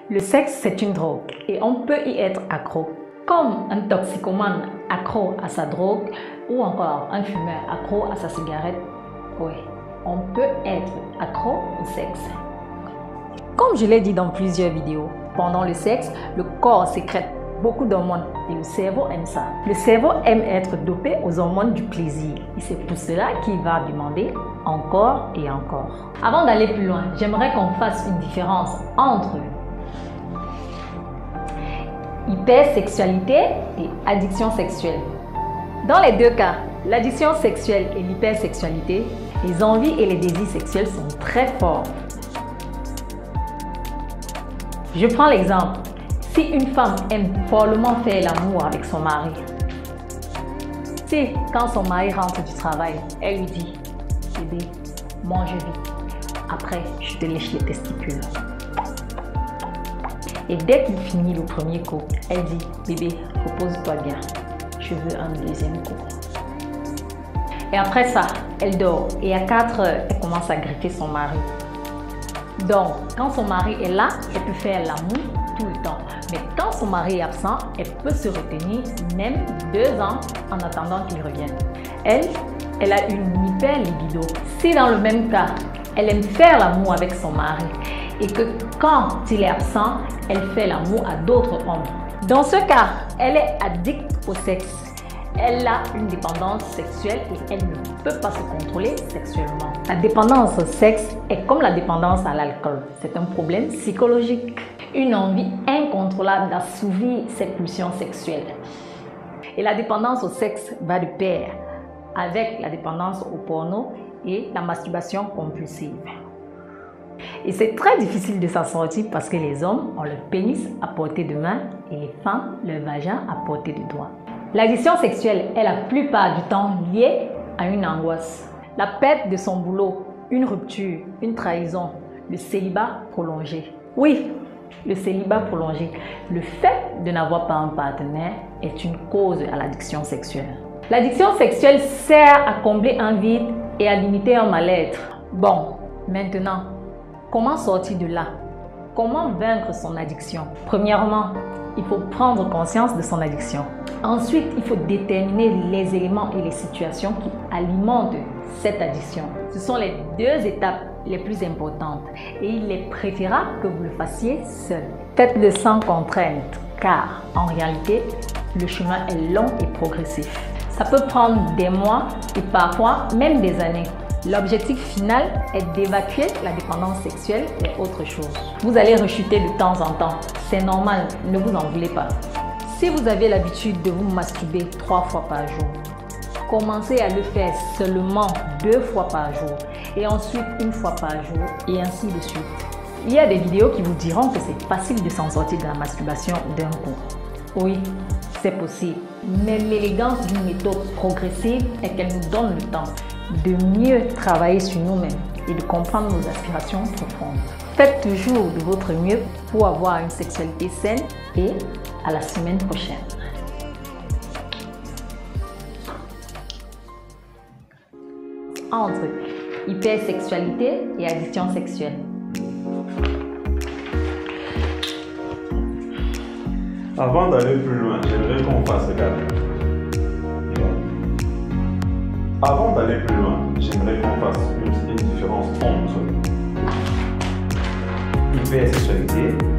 Le sexe, c'est une drogue et on peut y être accro. Comme un toxicomane accro à sa drogue ou encore un fumeur accro à sa cigarette, oui, on peut être accro au sexe. Comme je l'ai dit dans plusieurs vidéos, pendant le sexe, le corps sécrète beaucoup d'hormones et le cerveau aime ça. Le cerveau aime être dopé aux hormones du plaisir et c'est pour cela qu'il va demander encore et encore. Avant d'aller plus loin, j'aimerais qu'on fasse une différence entre hypersexualité et addiction sexuelle. Dans les deux cas, l'addiction sexuelle et l'hypersexualité, les envies et les désirs sexuels sont très forts. Je prends l'exemple. Si une femme aime follement faire l'amour avec son mari, si quand son mari rentre du travail, elle lui dit « Bébé, mange vite, après je te lèche les testicules ». Et dès qu'il finit le premier coup, elle dit « Bébé, repose-toi bien, je veux un deuxième coup ». Et après ça, elle dort et à 4 heures, elle commence à griffer son mari. Donc, quand son mari est là, elle peut faire l'amour tout le temps. Mais quand son mari est absent, elle peut se retenir même 2 ans en attendant qu'il revienne. Elle a une hyper libido. Si dans le même cas, elle aime faire l'amour avec son mari et que quand il est absent, elle fait l'amour à d'autres hommes. Dans ce cas, elle est addicte au sexe. Elle a une dépendance sexuelle et elle ne peut pas se contrôler sexuellement. La dépendance au sexe est comme la dépendance à l'alcool. C'est un problème psychologique. Une envie incontrôlable d'assouvir ses pulsions sexuelles. Et la dépendance au sexe va de pair avec la dépendance au porno et la masturbation compulsive. Et c'est très difficile de s'en sortir parce que les hommes ont le pénis à portée de main et les femmes le vagin à portée de doigt. L'addiction sexuelle est la plupart du temps liée à une angoisse. La perte de son boulot, une rupture, une trahison, le célibat prolongé. Oui, le célibat prolongé. Le fait de n'avoir pas un partenaire est une cause à l'addiction sexuelle. L'addiction sexuelle sert à combler un vide et à limiter un mal-être. Bon, maintenant, comment sortir de là? Comment vaincre son addiction? Premièrement, il faut prendre conscience de son addiction. Ensuite, il faut déterminer les éléments et les situations qui alimentent cette addiction. Ce sont les 2 étapes les plus importantes et il est préférable que vous le fassiez seul. Faites-le sans contrainte car en réalité, le chemin est long et progressif. Ça peut prendre des mois et parfois même des années. L'objectif final est d'évacuer la dépendance sexuelle et autre chose. Vous allez rechuter de temps en temps. C'est normal, ne vous en voulez pas. Si vous avez l'habitude de vous masturber 3 fois par jour, commencez à le faire seulement 2 fois par jour et ensuite 1 fois par jour et ainsi de suite. Il y a des vidéos qui vous diront que c'est facile de s'en sortir de la masturbation d'un coup. Oui, c'est possible, mais l'élégance d'une méthode progressive est qu'elle nous donne le temps de mieux travailler sur nous-mêmes et de comprendre nos aspirations profondes. Faites toujours de votre mieux pour avoir une sexualité saine et à la semaine prochaine. Entre hypersexualité et addiction sexuelle. Avant d'aller plus loin, j'aimerais qu'on fasse regarder. Avant d'aller plus loin, j'aimerais qu'on fasse une différence entre hypersexualité